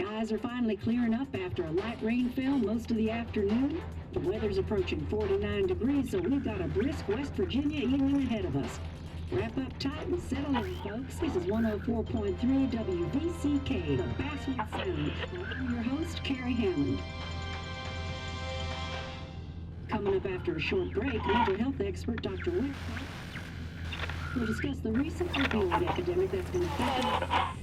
Skies are finally clearing up after a light rain fell most of the afternoon. The weather's approaching 49 degrees, so we've got a brisk West Virginia evening ahead of us. Wrap up tight and settle in, folks. This is 104.3 WVCK, the Basswood Sound. I'm your host, Carrie Hammond. Coming up after a short break, mental health expert Dr. Wick will discuss the recent opioid epidemic that's been affecting...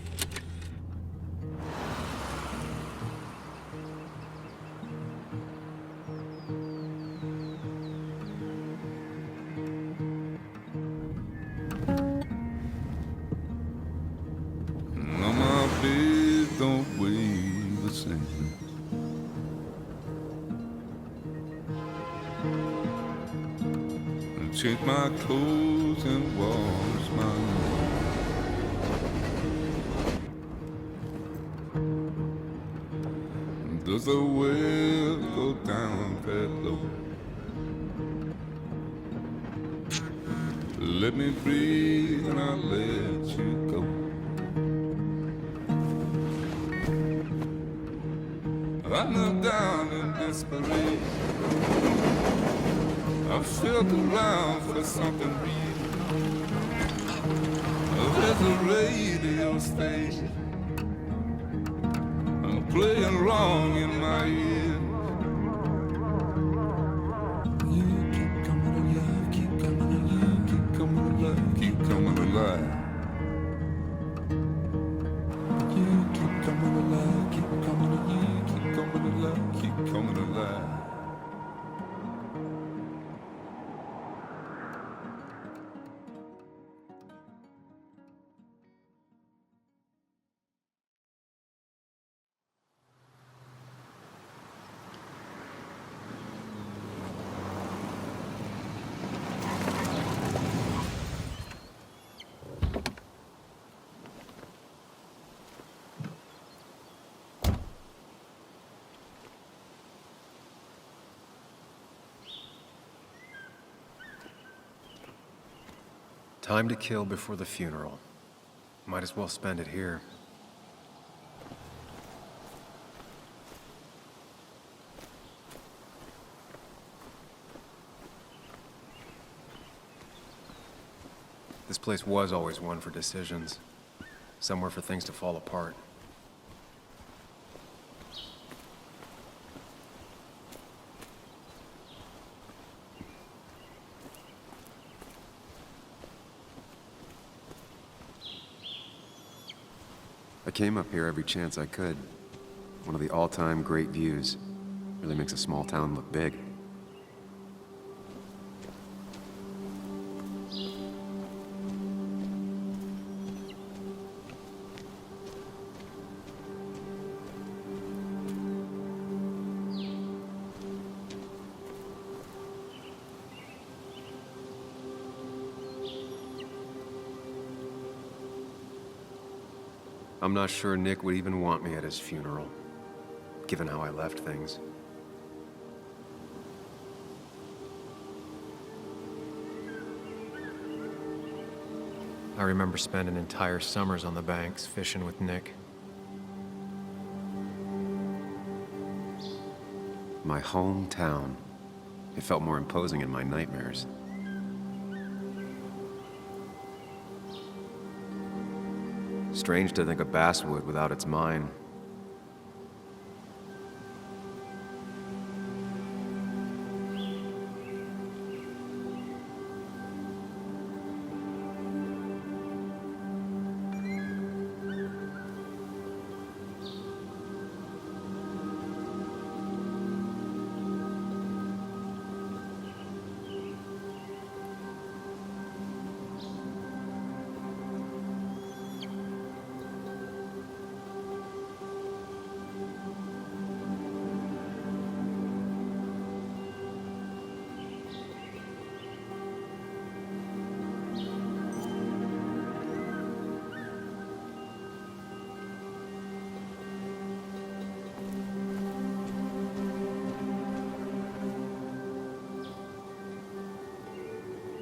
Change my clothes and wash my hands. Does the well go down that low? Let me breathe and I'll let you go. I knelt down in desperation. I felt around for something real. There's a radio station playing wrong in my ear. You keep coming alive, keep coming alive, keep coming alive, keep coming alive. You keep coming alive, keep coming alive, keep coming alive, keep coming alive. Time to kill before the funeral. Might as well spend it here. This place was always one for decisions. Somewhere for things to fall apart. I came up here every chance I could. One of the all-time great views. Really makes a small town look big. I'm not sure Nick would even want me at his funeral, given how I left things. I remember spending entire summers on the banks fishing with Nick. My hometown. It felt more imposing in my nightmares. Strange to think of Basswood without its mine.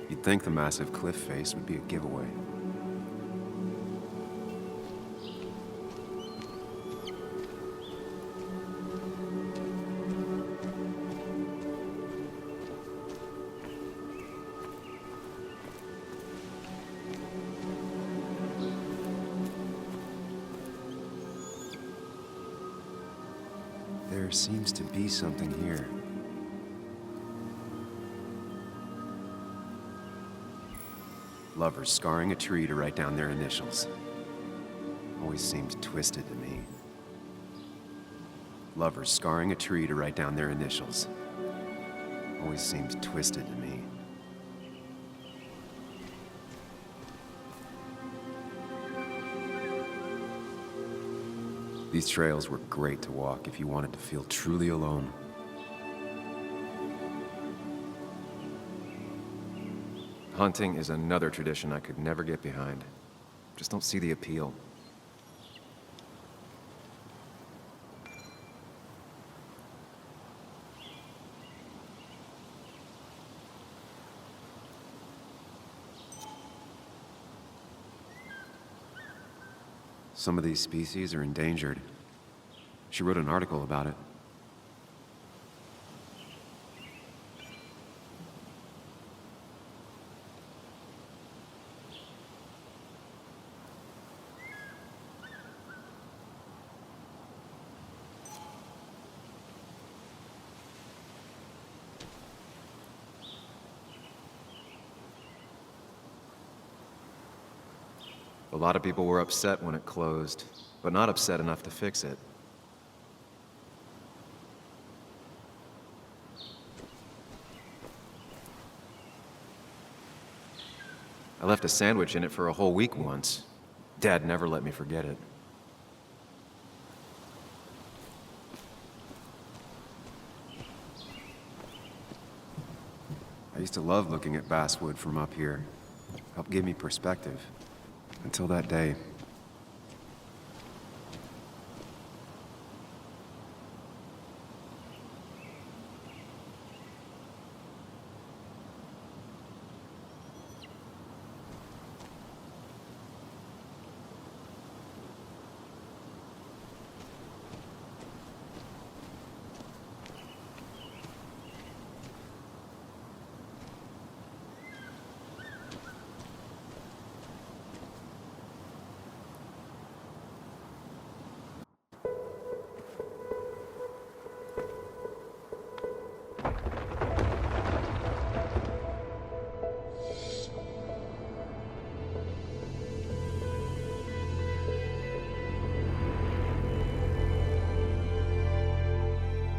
You'd think the massive cliff face would be a giveaway. There seems to be something here. Lovers scarring a tree to write down their initials. Always seemed twisted to me. Lovers scarring a tree to write down their initials. Always seemed twisted to me. These trails were great to walk if you wanted to feel truly alone. Hunting is another tradition I could never get behind. Just don't see the appeal. Some of these species are endangered. She wrote an article about it. A lot of people were upset when it closed, but not upset enough to fix it. I left a sandwich in it for a whole week once. Dad never let me forget it. I used to love looking at basswood from up here. Helped give me perspective. Until that day.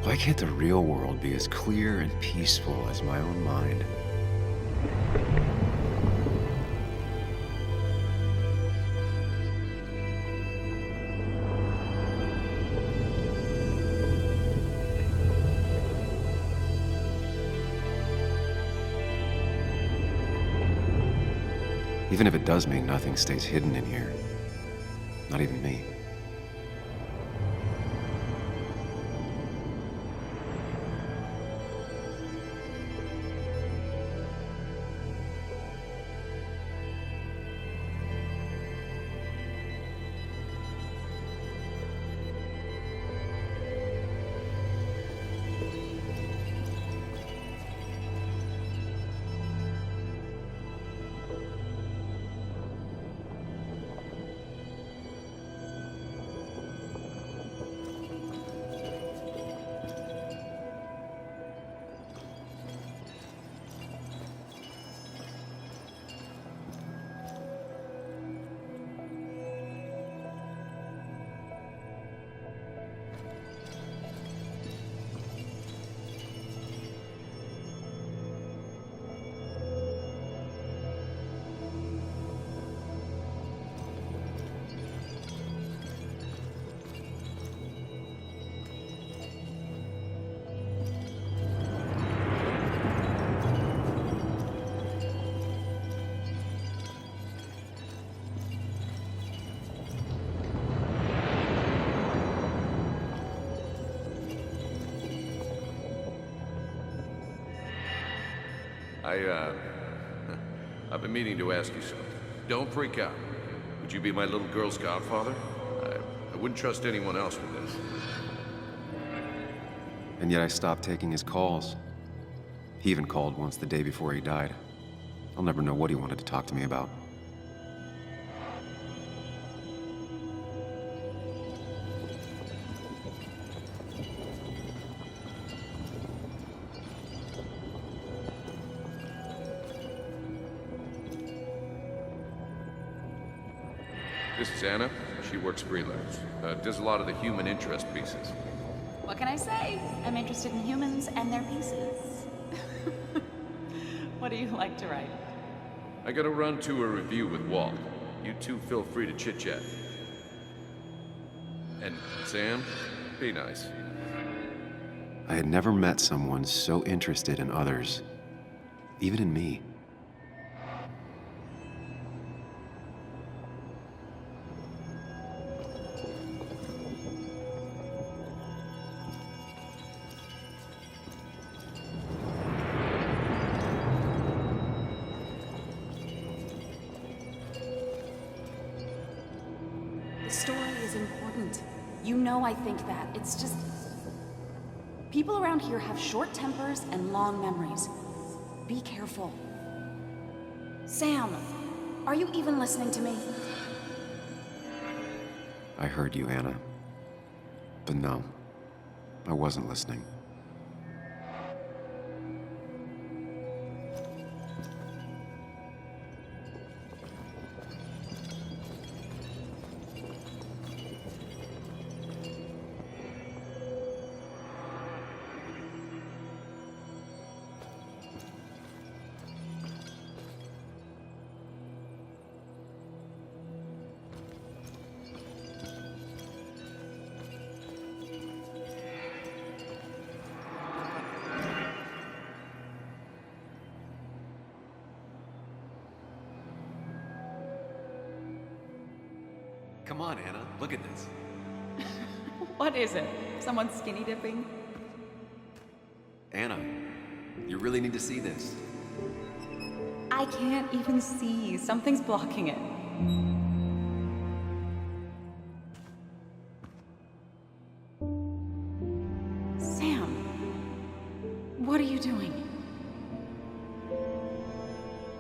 Why can't the real world be as clear and peaceful as my own mind? Even if it does mean nothing stays hidden in here. Not even me. I've been meaning to ask you something. Don't freak out. Would you be my little girl's godfather? I wouldn't trust anyone else with this. And yet I stopped taking his calls. He even called once the day before he died. I'll never know what he wanted to talk to me about. This is Anna. She works freelance. Does a lot of the human interest pieces. What can I say? I'm interested in humans and their pieces. What do you like to write? I gotta run to a review with Walt. You two feel free to chit-chat. And Sam, be nice. I had never met someone so interested in others, even in me. The story is important. You know I think that. It's just... people around here have short tempers and long memories. Be careful. Sam, are you even listening to me? I heard you, Anna. But no, I wasn't listening. Come on, Anna, look at this. What is it? Someone skinny dipping? Anna, you really need to see this. I can't even see. Something's blocking it. Sam, what are you doing?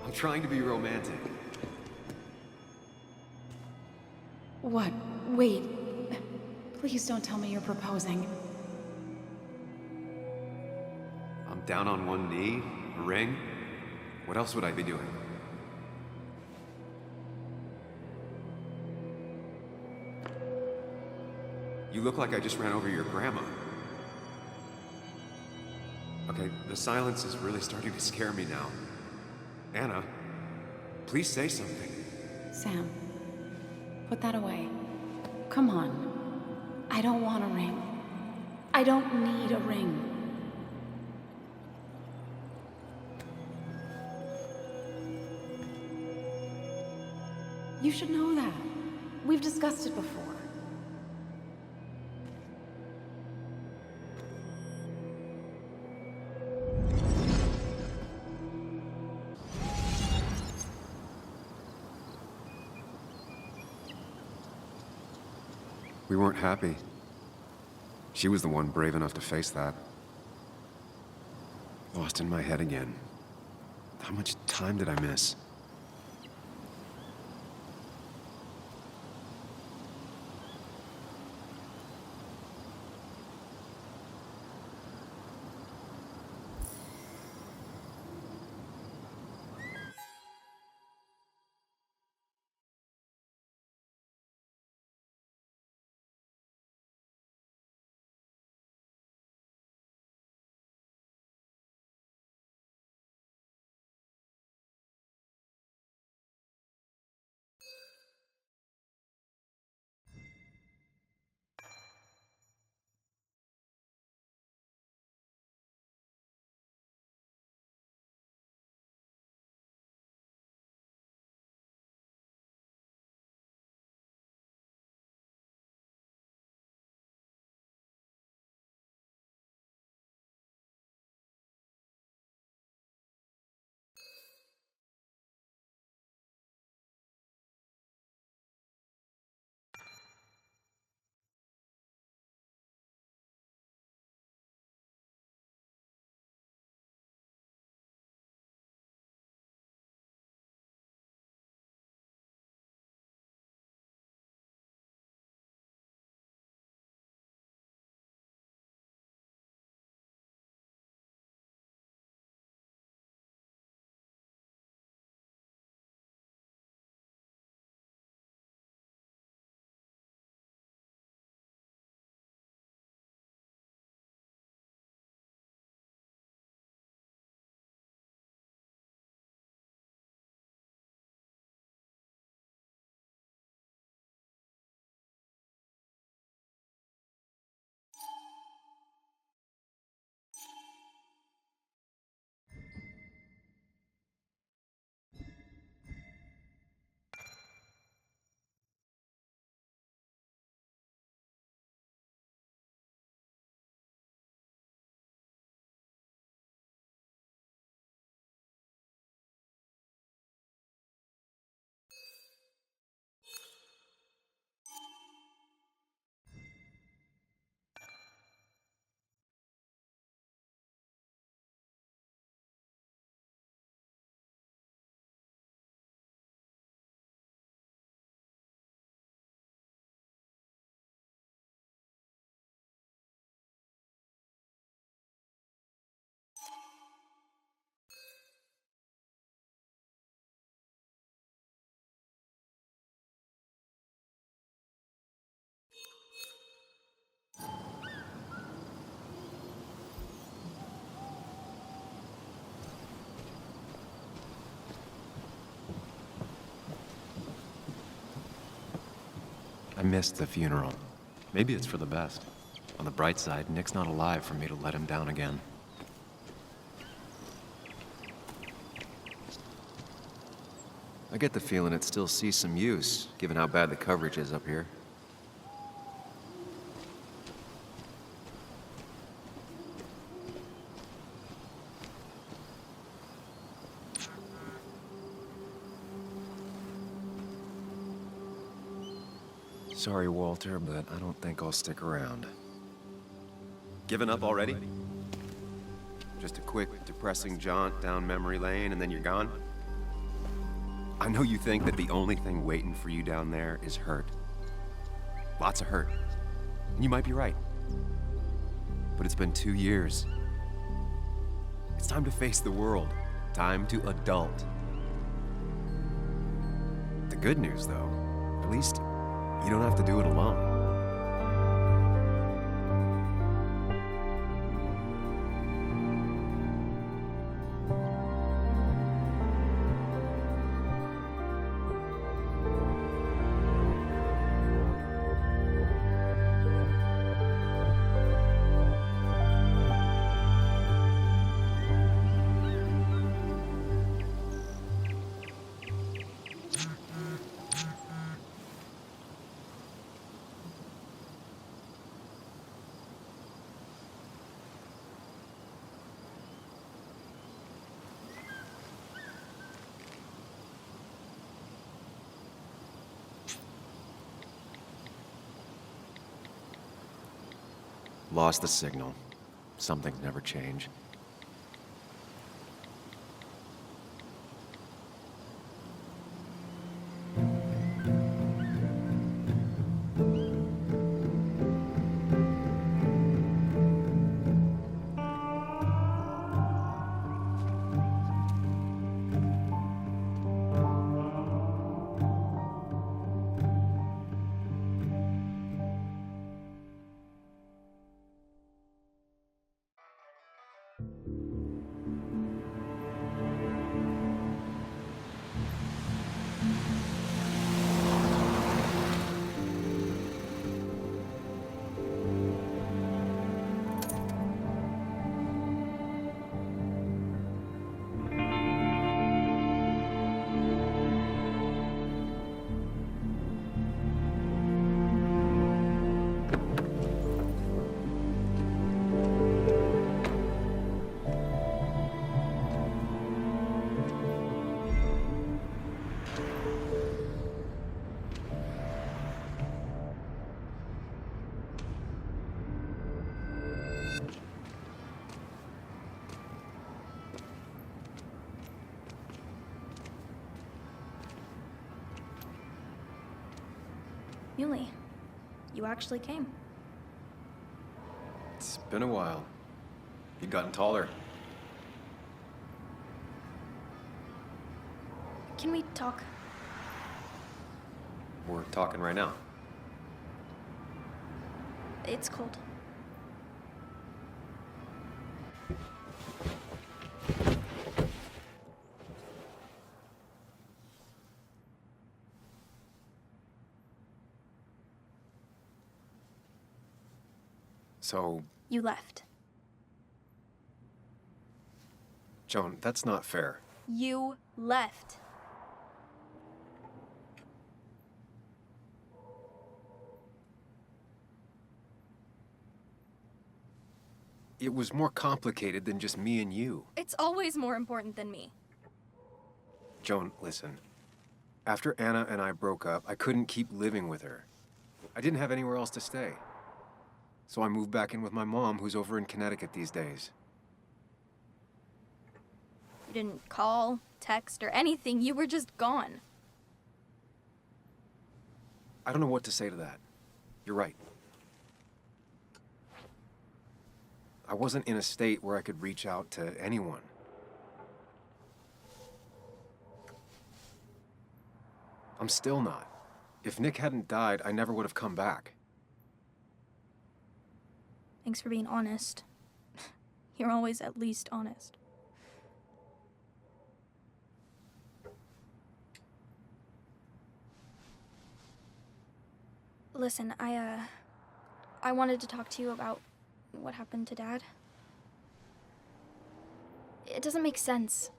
I'm trying to be romantic. What? Wait. Please don't tell me you're proposing. I'm down on one knee, a ring. What else would I be doing? You look like I just ran over your grandma. Okay, the silence is really starting to scare me now. Anna, please say something. Sam, put that away. Come on. I don't want a ring. I don't need a ring. You should know that. We've discussed it before. We weren't happy. She was the one brave enough to face that. Lost in my head again. How much time did I miss? I missed the funeral. Maybe it's for the best. On the bright side, Nick's not alive for me to let him down again. I get the feeling it still sees some use, given how bad the coverage is up here. Sorry, Walter, but I don't think I'll stick around. Given up already? Just a quick, depressing jaunt down memory lane and then you're gone? I know you think that the only thing waiting for you down there is hurt. Lots of hurt. And you might be right. But it's been 2 years. It's time to face the world. Time to adult. The good news, though, at least you don't have to do it alone. Lost the signal. Some things never change. Yuli, you actually came. It's been a while. You've gotten taller. Can we talk? We're talking right now. It's cold. So, You left. Joan, that's not fair. You left. It was more complicated than just me and you. It's always more important than me. Joan, listen. After Anna and I broke up, I couldn't keep living with her. I didn't have anywhere else to stay. So I moved back in with my mom, who's over in Connecticut these days. You didn't call, text, or anything. You were just gone. I don't know what to say to that. You're right. I wasn't in a state where I could reach out to anyone. I'm still not. If Nick hadn't died, I never would have come back. Thanks for being honest. You're always at least honest. Listen, I wanted to talk to you about what happened to Dad. It doesn't make sense.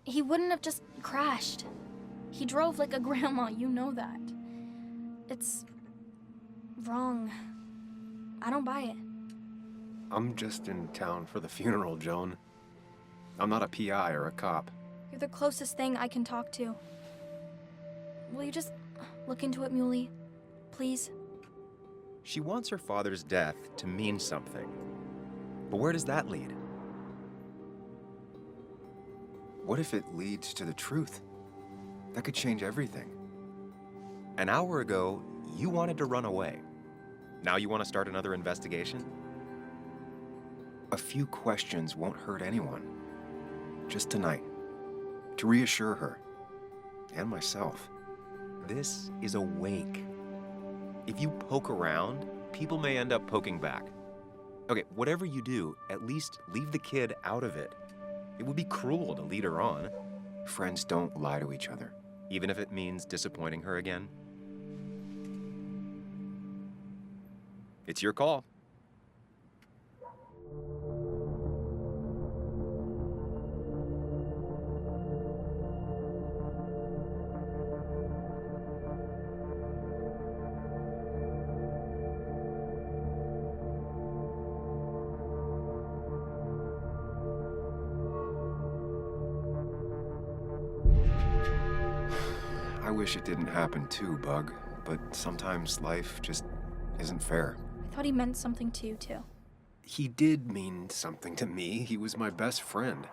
He wouldn't have just crashed. He drove like a grandma, you know that. It's wrong. I don't buy it. I'm just in town for the funeral, Joan. I'm not a PI or a cop. You're the closest thing I can talk to. Will you just look into it, Muley? Please? She wants her father's death to mean something. But where does that lead? What if it leads to the truth? That could change everything. An hour ago, you wanted to run away. Now you want to start another investigation? A few questions won't hurt anyone. Just tonight. To reassure her. And myself. This is a wake. If you poke around, people may end up poking back. Okay, whatever you do, at least leave the kid out of it. It would be cruel to lead her on. Friends don't lie to each other, even if it means disappointing her again. It's your call. I wish it didn't happen too, Bug, but sometimes life just isn't fair. I thought he meant something to you, too. He did mean something to me. He was my best friend.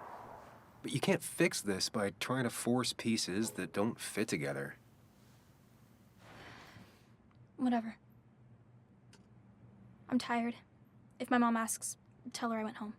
But you can't fix this by trying to force pieces that don't fit together. Whatever. I'm tired. If my mom asks, tell her I went home.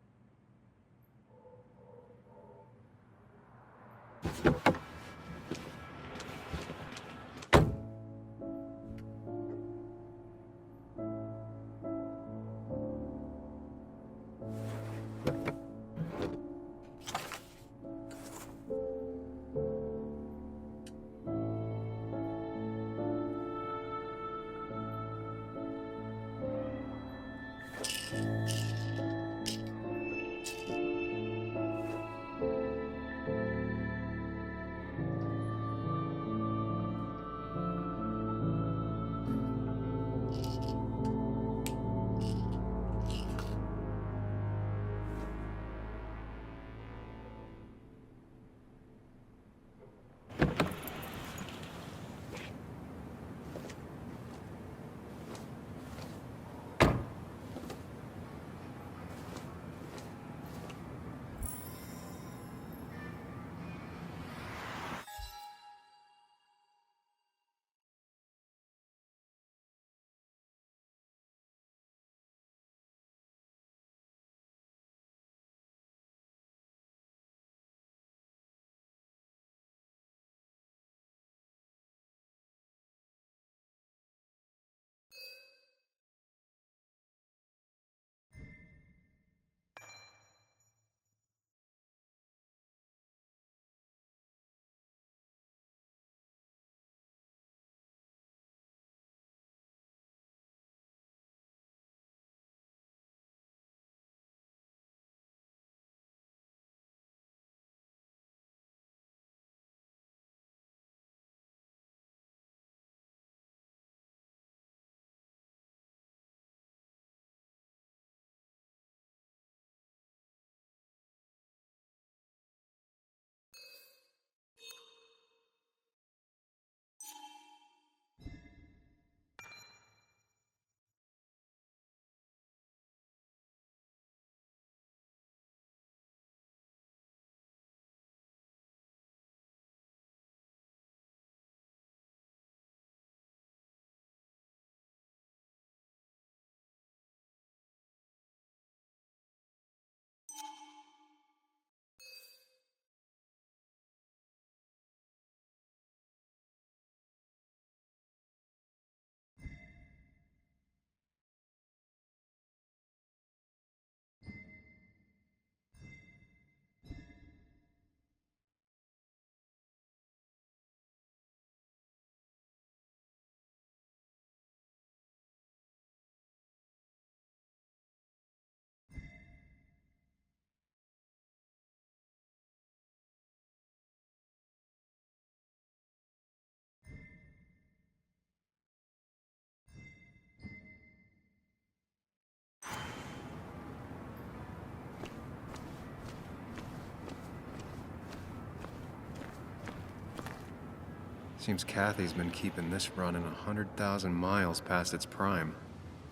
Seems Kathy's been keeping this running 100,000 miles past its prime.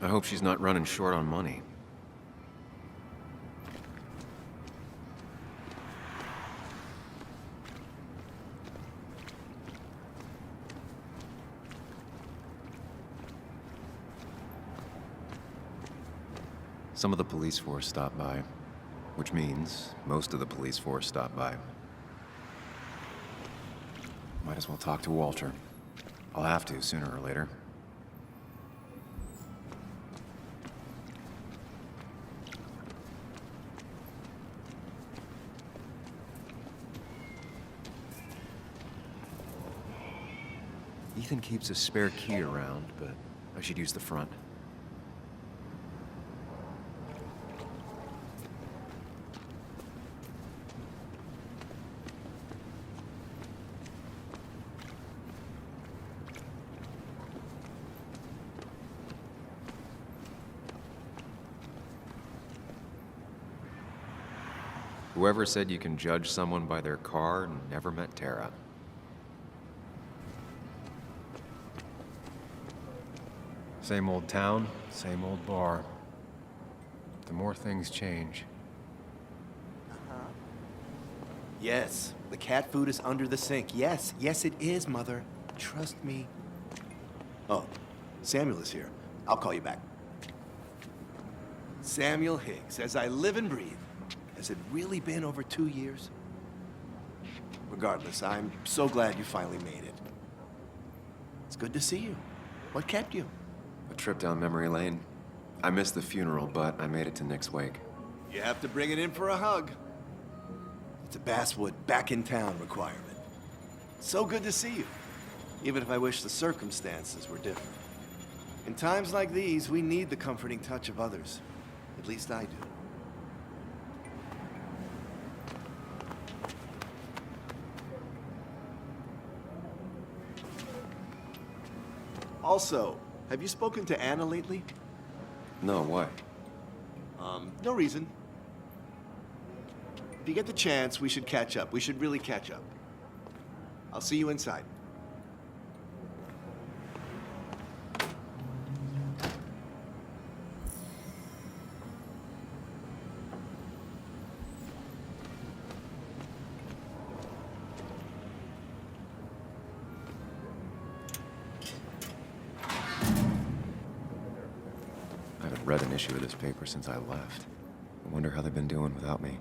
I hope she's not running short on money. Some of the police force stopped by, which means most of the police force stopped by. Might as well talk to Walter. I'll have to, sooner or later. Ethan keeps a spare key around, but I should use the front. Whoever said you can judge someone by their car never met Tara. Same old town, same old bar. The more things change. Yes, the cat food is under the sink. Yes, yes it is, Mother. Trust me. Oh, Samuel is here. I'll call you back. Samuel Higgs, as I live and breathe. Has it really been over 2 years? Regardless, I'm so glad you finally made it. It's good to see you. What kept you? A trip down memory lane. I missed the funeral, but I made it to Nick's wake. You have to bring it in for a hug. It's a Basswood back in town requirement. So good to see you, even if I wish the circumstances were different. In times like these, we need the comforting touch of others. At least I do. Also, have you spoken to Anna lately? No, why? No reason. If you get the chance, we should catch up. We should really catch up. I'll see you inside. I haven't read an issue of this paper since I left. I wonder how they've been doing without me.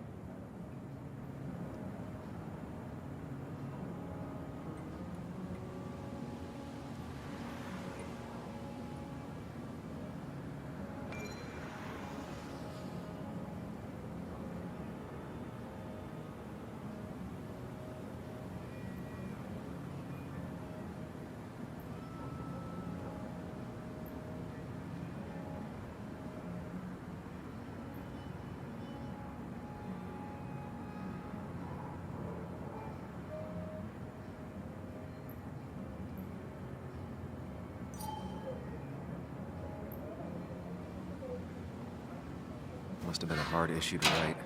Must have been a hard issue to write.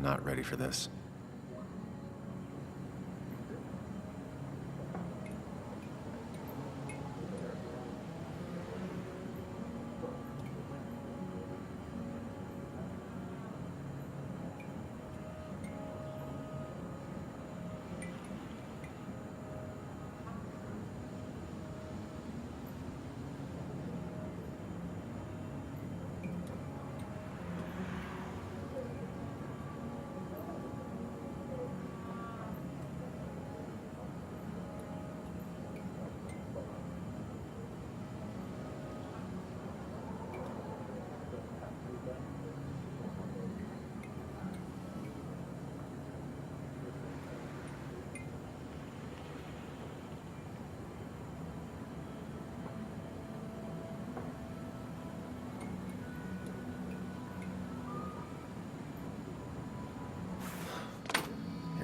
not ready for this.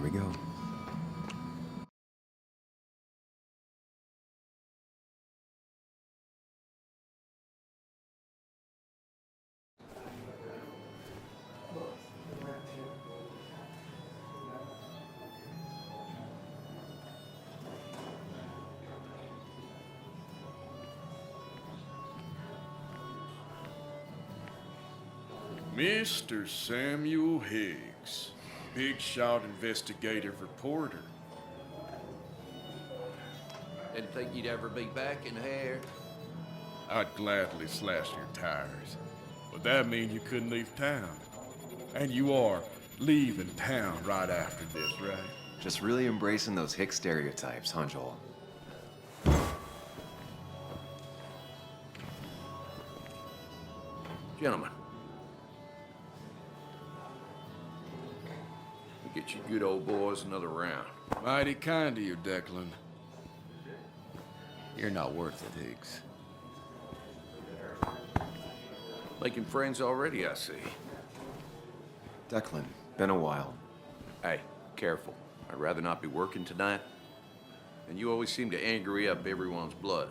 Here we go. Mr. Samuel Higgs, big shot investigative reporter. Didn't think you'd ever be back in here. I'd gladly slash your tires, but that means you couldn't leave town. And you are leaving town right after this, right? Just really embracing those Hicks stereotypes, huh, Joel? Gentlemen. We get you good old boys another round. Mighty kind of you, Declan. You're not worth it, Higgs. Making friends already, I see. Declan, been a while. Hey, careful. I'd rather not be working tonight. And you always seem to angry up everyone's blood.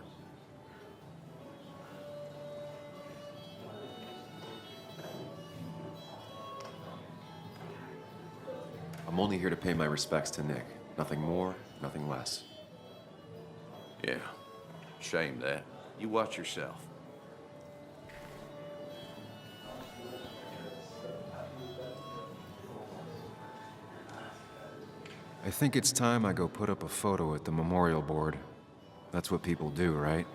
I'm only here to pay my respects to Nick. Nothing more, nothing less. Yeah, shame that. You watch yourself. I think it's time I go put up a photo at the memorial board. That's what people do, right?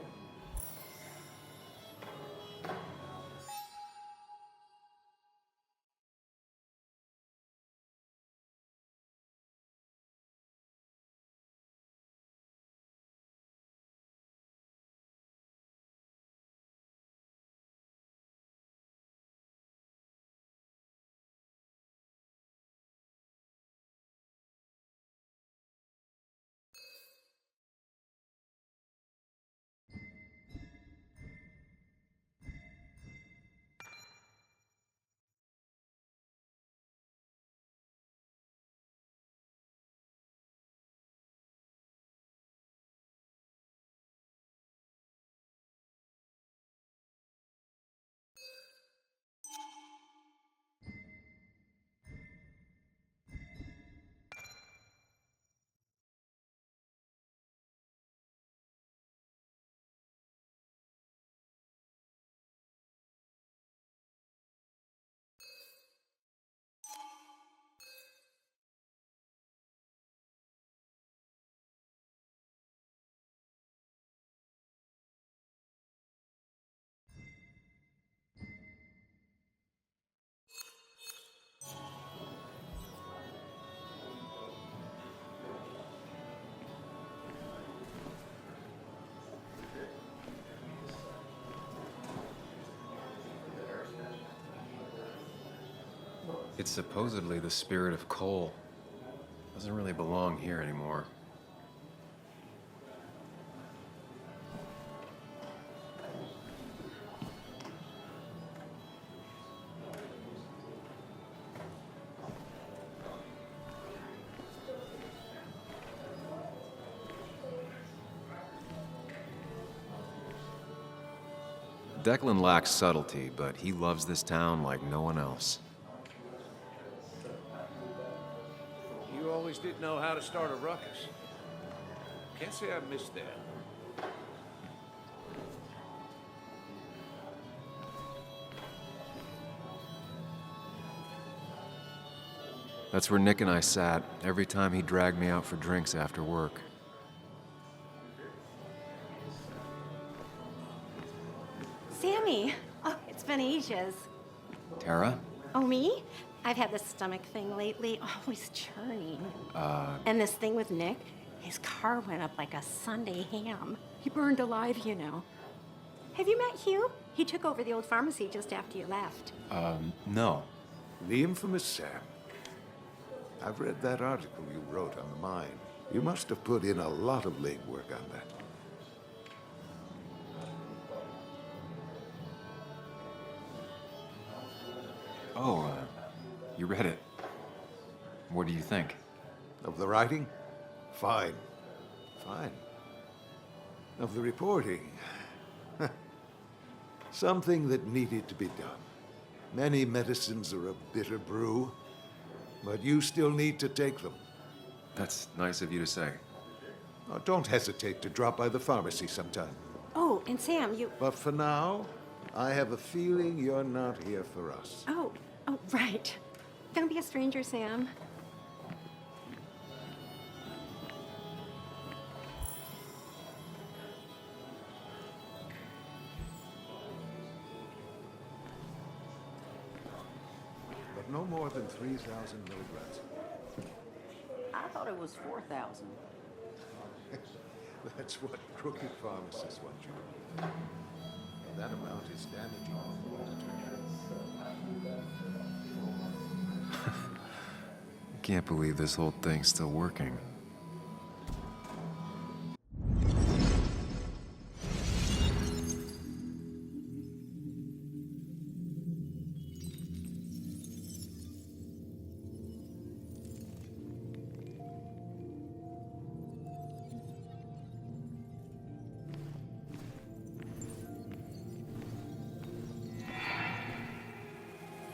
It's supposedly the spirit of coal. Doesn't really belong here anymore. Declan lacks subtlety, but he loves this town like no one else. didn't know how to start a ruckus. Can't say I missed that. That's where Nick and I sat every time he dragged me out for drinks after work. Sammy! Oh, it's been ages. Tara? Oh, me? I've had this stomach thing lately, always churning. And this thing with Nick, his car went up like a Sunday ham. He burned alive, you know. Have you met Hugh? He took over the old pharmacy just after you left. No. The infamous Sam. I've read that article you wrote on the mine. You must have put in a lot of legwork on that. Oh, you read it. What do you think? Of the writing? Fine. Fine. Of the reporting? Something that needed to be done. Many medicines are a bitter brew, but you still need to take them. That's nice of you to say. Oh, don't hesitate to drop by the pharmacy sometime. Oh, and Sam, you... But for now, I have a feeling you're not here for us. Oh, right. Don't be a stranger, Sam. But no more than 3,000 milligrams. I thought it was 4,000. That's what crooked pharmacists want you to do. That amount is damaging. I can't believe this whole thing's still working.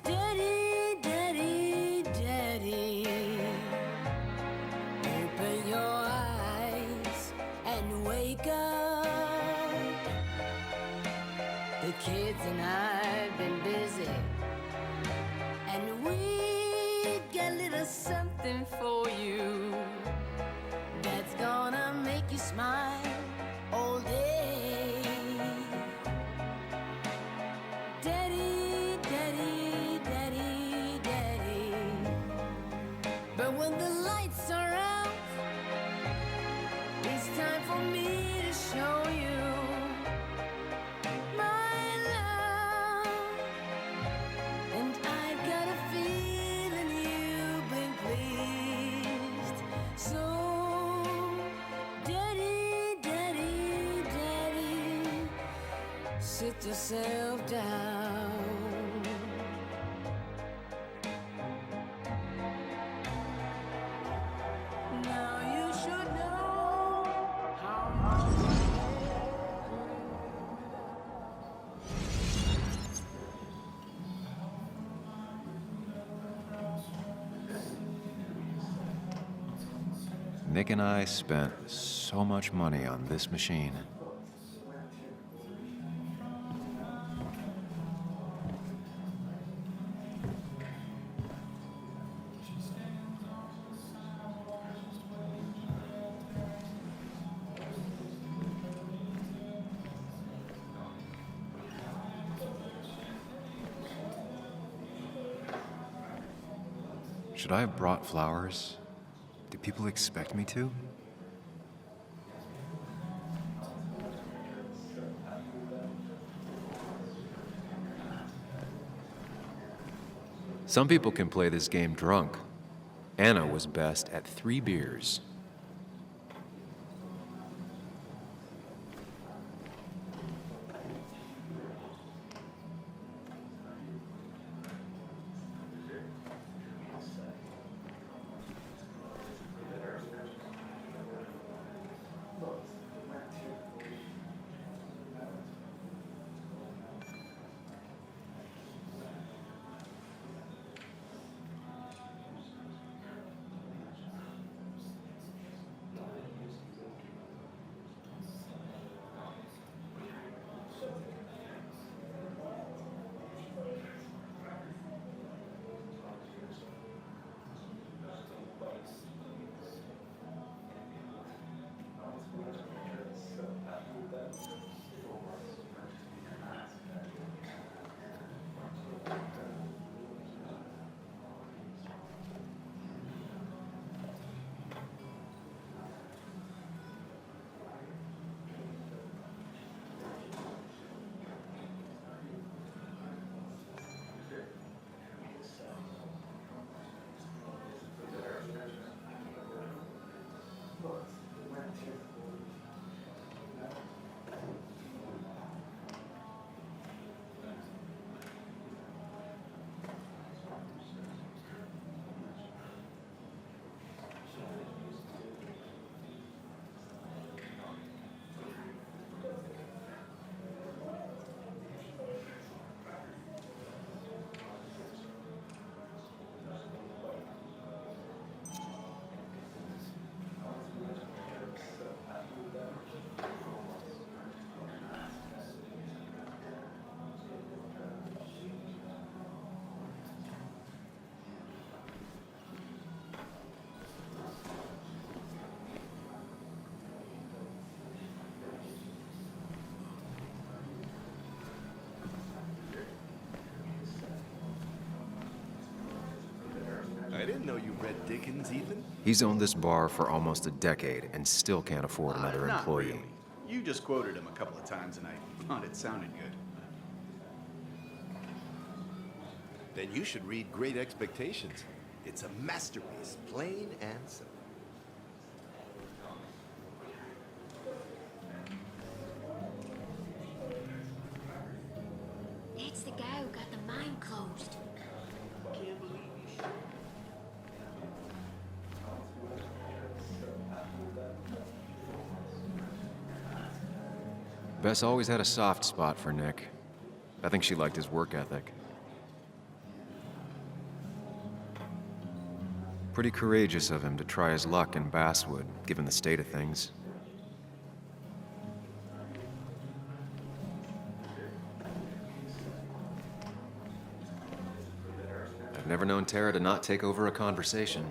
Daddy, daddy, daddy, open your eyes and wake up. The kids and I've been busy, and we got a little something for you that's gonna make you smile all day. Daddy, daddy, daddy, daddy. But when the lights are out, it's time for me to show you my love. And I've got a feeling you've been pleased. So, daddy, daddy, daddy, sit yourself down. Now you should know how much Nick and I spent so much money on this machine. Should I have brought flowers? Do people expect me to? Some people can play this game drunk. Anna was best at 3 beers. Dickens, Ethan? He's owned this bar for almost a decade and still can't afford another Not employee. really. You just quoted him a couple of times and I thought it sounded good. Then you should read Great Expectations. It's a masterpiece, plain and simple. That's the guy who got the mine closed. Bess always had a soft spot for Nick. I think she liked his work ethic. Pretty courageous of him to try his luck in Basswood, given the state of things. I've never known Tara to not take over a conversation.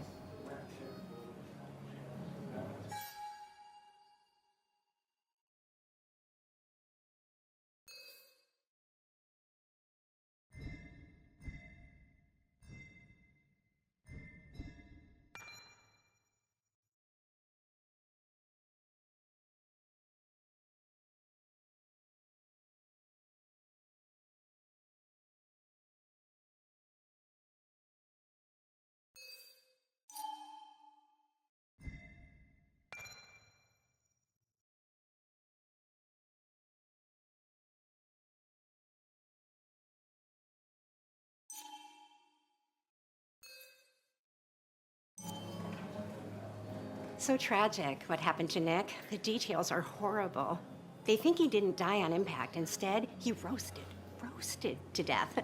So tragic what happened to Nick. The details are horrible. They think he didn't die on impact. Instead, he roasted to death.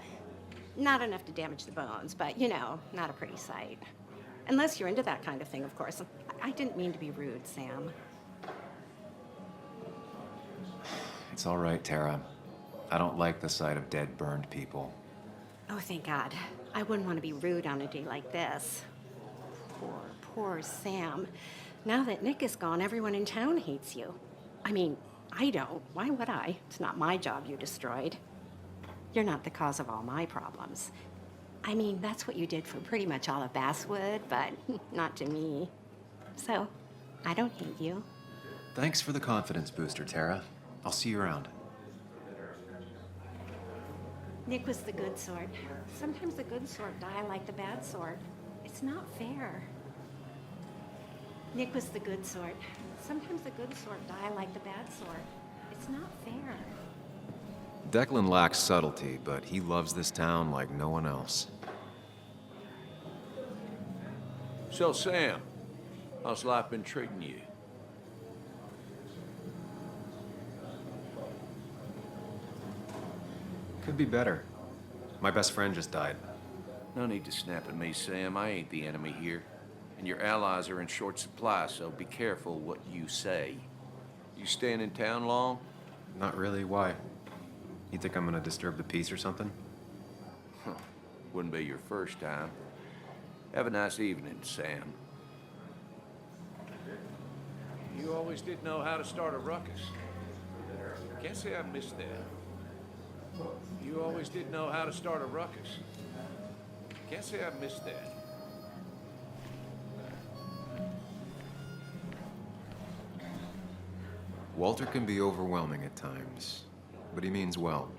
Not enough to damage the bones, but you know, not a pretty sight. Unless you're into that kind of thing, of course. I didn't mean to be rude, Sam. It's all right, Tara. I don't like the sight of dead, burned people. Oh, thank God. I wouldn't want to be rude on a day like this. Poor Sam. Now that Nick is gone, everyone in town hates you. I mean, I don't. Why would I? It's not my job you destroyed. You're not the cause of all my problems. I mean, that's what you did for pretty much all of Basswood, but not to me. So, I don't hate you. Thanks for the confidence booster, Tara. I'll see you around. Nick was the good sort. Sometimes the good sort die like the bad sort. It's not fair. Nick was the good sort. Sometimes the good sort die like the bad sort. It's not fair. Declan lacks subtlety, but he loves this town like no one else. So, Sam, how's life been treating you? Could be better. My best friend just died. No need to snap at me, Sam. I ain't the enemy here. And your allies are in short supply, so be careful what you say. You staying in town long? Not really. Why? You think I'm gonna disturb the peace or something? Huh. Wouldn't be your first time. Have a nice evening, Sam. You always did know how to start a ruckus. Can't say I missed that. You always did know how to start a ruckus. Can't say I missed that. Walter can be overwhelming at times, but he means well.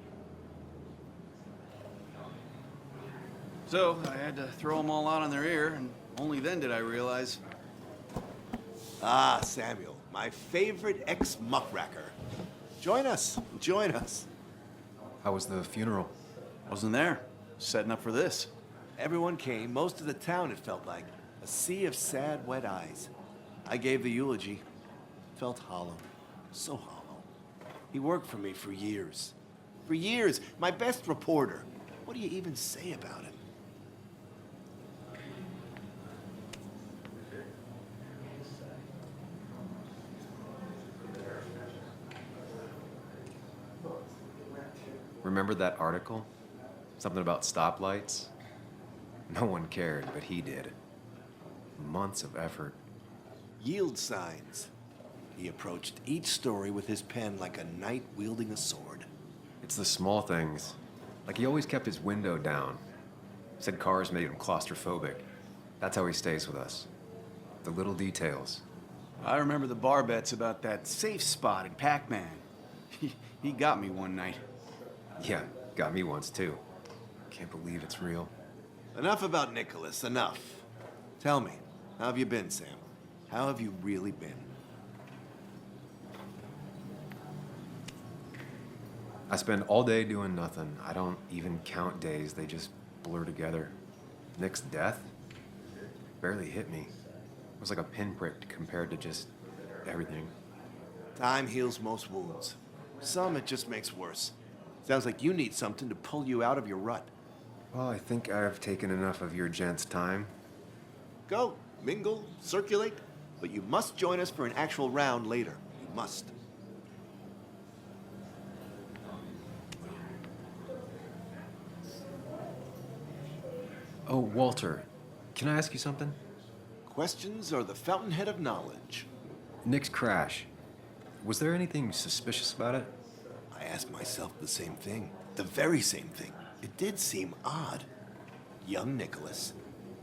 So, I had to throw them all out on their ear, and only then did I realize. Ah, Samuel, my favorite ex-muckracker. Join us, join us. How was the funeral? Wasn't there. Setting up for this. Everyone came, most of the town, it felt like. A sea of sad, wet eyes. I gave the eulogy. Felt hollow. So hollow. He worked for me for years. For years, my best reporter. What do you even say about him? Remember that article? Something about stoplights? No one cared, but he did. Months of effort. Yield signs. He approached each story with his pen like a knight wielding a sword. It's the small things. Like he always kept his window down. Said cars made him claustrophobic. That's how he stays with us. The little details. I remember the bar bets about that safe spot in Pac-Man. He got me one night. Yeah, got me once too. Can't believe it's real. Enough about Nicholas, enough. Tell me, how have you been, Sam? How have you really been? I spend all day doing nothing. I don't even count days, they just blur together. Nick's death barely hit me. It was like a pinprick compared to just everything. Time heals most wounds. Some it just makes worse. Sounds like you need something to pull you out of your rut. Well, I think I've taken enough of your gents' time. Go, mingle, circulate, but you must join us for an actual round later. You must. Oh, Walter, can I ask you something? Questions are the fountainhead of knowledge. Nick's crash. Was there anything suspicious about it? I asked myself the same thing. The very same thing. It did seem odd. Young Nicholas,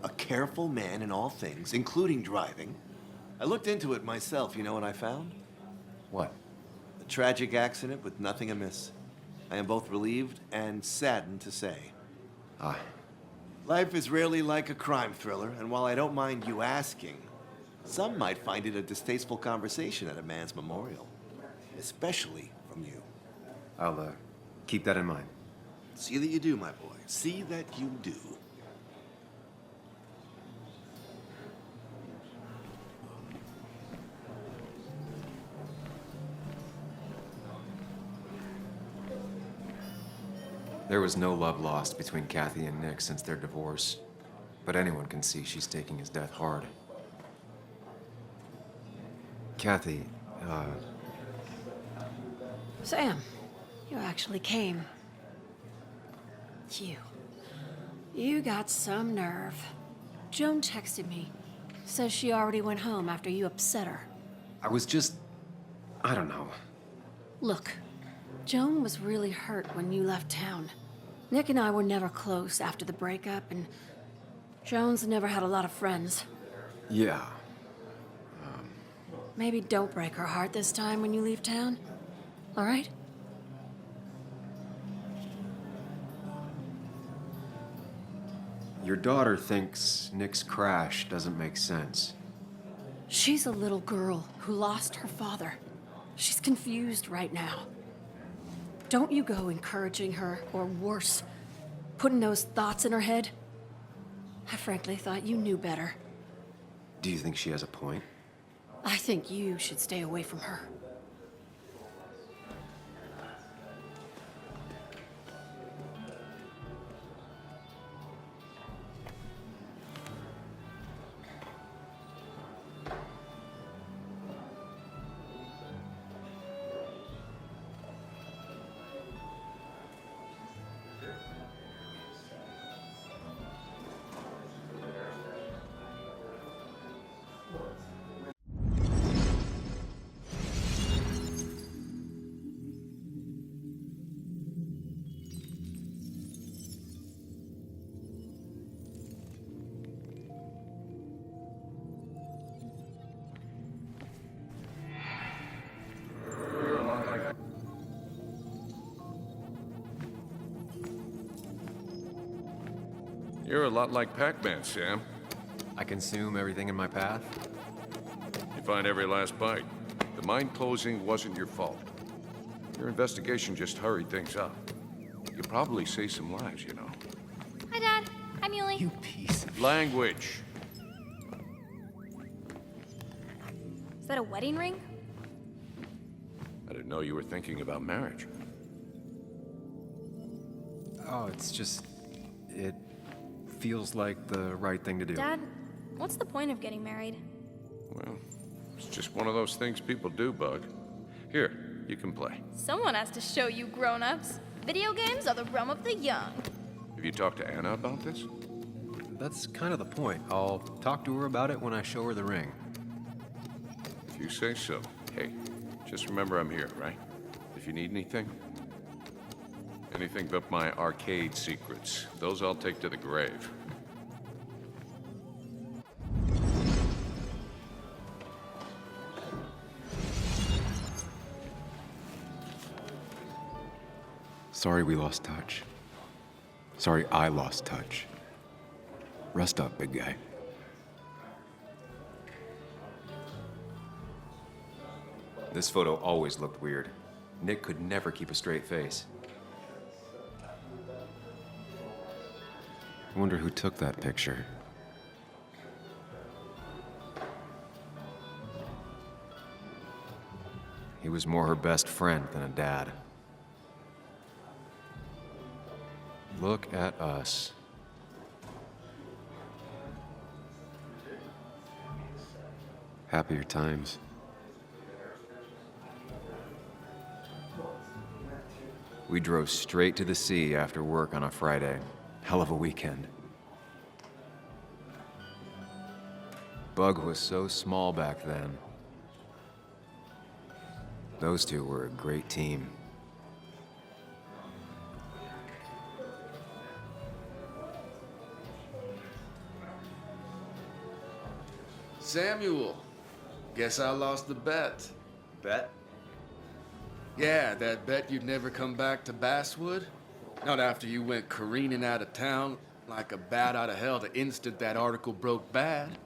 a careful man in all things, including driving. I looked into it myself. You know what I found? What? A tragic accident with nothing amiss. I am both relieved and saddened to say. Ah. Life is rarely like a crime thriller, and while I don't mind you asking, some might find it a distasteful conversation at a man's memorial. Especially from you. I'll, keep that in mind. See that you do, my boy. See that you do. There was no love lost between Kathy and Nick since their divorce, but anyone can see she's taking his death hard. Kathy, Sam, you actually came. You got some nerve. Joan texted me. Says she already went home after you upset her. I was just... I don't know. Look, Joan was really hurt when you left town. Nick and I were never close after the breakup, and Joan's never had a lot of friends. Yeah. Maybe don't break her heart this time when you leave town. All right? Your daughter thinks Nick's crash doesn't make sense. She's a little girl who lost her father. She's confused right now. Don't you go encouraging her, or worse, putting those thoughts in her head. I frankly thought you knew better. Do you think she has a point? I think you should stay away from her. You're a lot like Pac-Man, Sam. I consume everything in my path? You find every last bite. The mine closing wasn't your fault. Your investigation just hurried things up. You probably saved some lives, you know. Hi, Dad. Hi, Muley. You piece of... Language. Is that a wedding ring? I didn't know you were thinking about marriage. Oh, it's just... It feels like the right thing to do. Dad, what's the point of getting married? Well, it's just one of those things people do, Bug. Here, you can play. Someone has to show you grown-ups. Video games are the realm of the young. Have you talked to Anna about this? That's kind of the point. I'll talk to her about it when I show her the ring. If you say so. Hey, just remember I'm here, right? If you need anything. Anything but my arcade secrets. Those I'll take to the grave. Sorry we lost touch. Sorry I lost touch. Rest up, big guy. This photo always looked weird. Nick could never keep a straight face. I wonder who took that picture. He was more her best friend than a dad. Look at us. Happier times. We drove straight to the sea after work on a Friday. Hell of a weekend. Bug was so small back then. Those two were a great team. Samuel, guess I lost the bet. Bet? Yeah, that bet you'd never come back to Basswood. Not after you went careening out of town like a bat out of hell the instant that article broke bad.